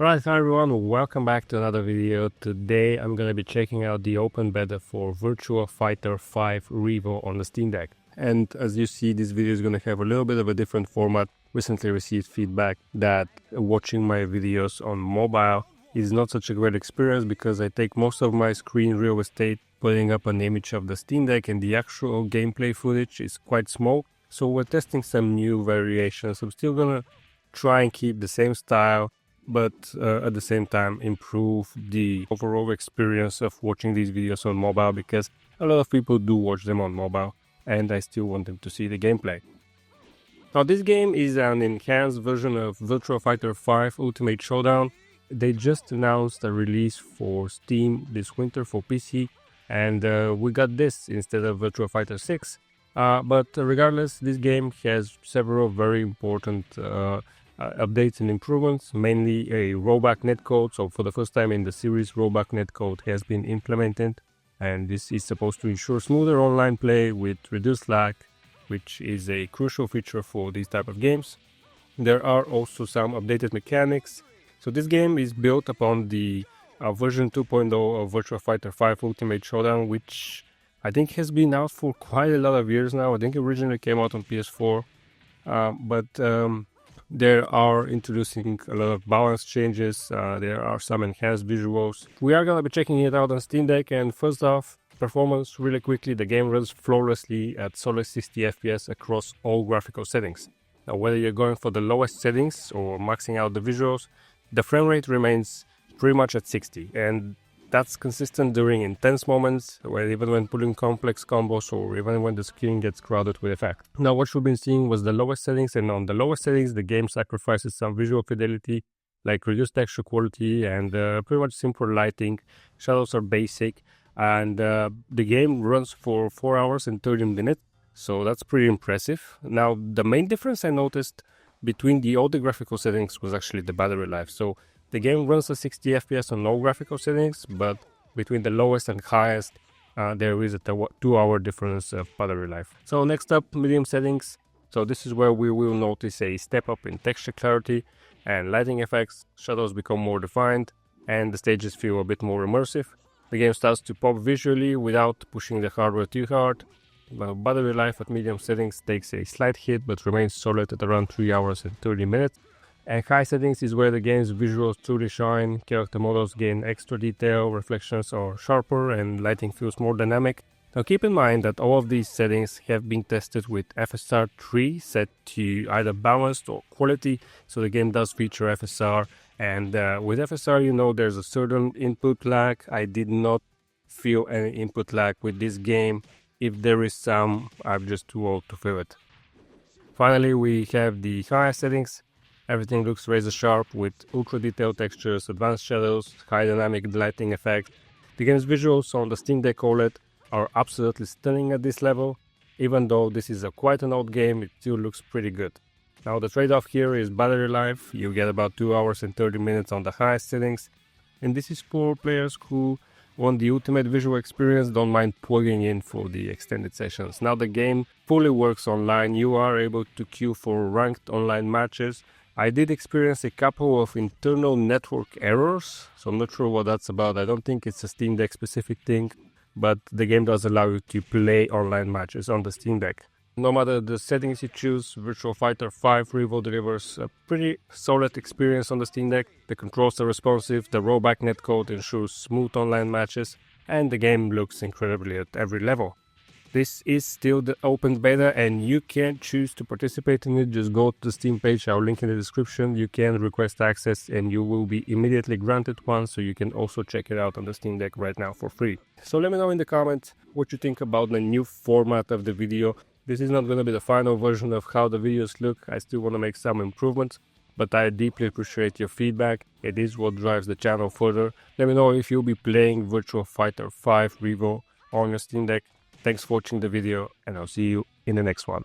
Alright, hi everyone, welcome back to another video. Today I'm gonna be checking out the open beta for Virtua Fighter 5 REVO on the Steam Deck. And as you see, this video is gonna have a little bit of a different format. Recently received feedback that watching my videos on mobile is not such a great experience because I take most of my screen real estate putting up an image of the Steam Deck, and the actual gameplay footage is quite small. So we're testing some new variations. I'm still gonna try and keep the same style, but at the same time improve the overall experience of watching these videos on mobile, because a lot of people do watch them on mobile and I still want them to see the gameplay. Now this game is an enhanced version of Virtua Fighter 5 Ultimate Showdown. They just announced a release for Steam this winter for PC, and we got this instead of Virtua Fighter 6. But regardless, this game has several very important updates and improvements, mainly a rollback netcode. So for the first time in the series, rollback netcode has been implemented, and this is supposed to ensure smoother online play with reduced lag, which is a crucial feature for these type of games. There are also some updated mechanics. So this game is built upon the version 2.0 of Virtua Fighter 5 Ultimate Showdown, which I think has been out for quite a lot of years now. I think it originally came out on PS4, but they are introducing a lot of balance changes. There are some enhanced visuals. We are going to be checking it out on Steam Deck, and first off, performance really quickly. The game runs flawlessly at solid 60 FPS across all graphical settings. Now, whether you're going for the lowest settings or maxing out the visuals, the frame rate remains pretty much at 60, and that's consistent during intense moments, even when pulling complex combos or even when the screen gets crowded with effect. Now what we've been seeing was the lowest settings, and on the lowest settings the game sacrifices some visual fidelity, like reduced texture quality and pretty much simple lighting. Shadows are basic, and the game runs for 4 hours and 30 minutes, so that's pretty impressive. Now the main difference I noticed between all the graphical settings was actually the battery life. So the game runs at 60 FPS on all graphical settings, but between the lowest and highest, there is a 2-hour difference of battery life. So next up, medium settings. So this is where we will notice a step up in texture clarity and lighting effects. Shadows become more defined and the stages feel a bit more immersive. The game starts to pop visually without pushing the hardware too hard. Battery life at medium settings takes a slight hit but remains solid at around 3 hours and 30 minutes. And high settings is where the game's visuals truly shine. Character models gain extra detail, reflections are sharper, and lighting feels more dynamic. Now keep in mind that all of these settings have been tested with FSR 3 set to either balanced or quality, so the game does feature FSR. And with FSR, you know, there's a certain input lag. I did not feel any input lag with this game. If there is some, I'm just too old to feel it. Finally, we have the highest settings. Everything looks razor sharp with ultra detailed textures, advanced shadows, high dynamic lighting effect. The game's visuals on the Steam Deck OLED are absolutely stunning at this level. Even though this is quite an old game, it still looks pretty good. Now the trade-off here is battery life. You get about 2 hours and 30 minutes on the highest settings. And this is for players who want the ultimate visual experience, don't mind plugging in for the extended sessions. Now the game fully works online. You are able to queue for ranked online matches. I did experience a couple of internal network errors, so I'm not sure what that's about. I don't think it's a Steam Deck specific thing, but the game does allow you to play online matches on the Steam Deck. No matter the settings you choose, Virtua Fighter 5 REVO delivers a pretty solid experience on the Steam Deck. The controls are responsive, the rollback netcode ensures smooth online matches, and the game looks incredibly at every level. This is still the open beta, and you can choose to participate in it. Just go to the Steam page, I'll link in the description. You can request access and you will be immediately granted one, so you can also check it out on the Steam Deck right now for free. So let me know in the comments what you think about the new format of the video. This is not going to be the final version of how the videos look. I still want to make some improvements, but I deeply appreciate your feedback. It is what drives the channel further. Let me know if you'll be playing Virtua Fighter 5 REVO on your Steam Deck. Thanks for watching the video, and I'll see you in the next one.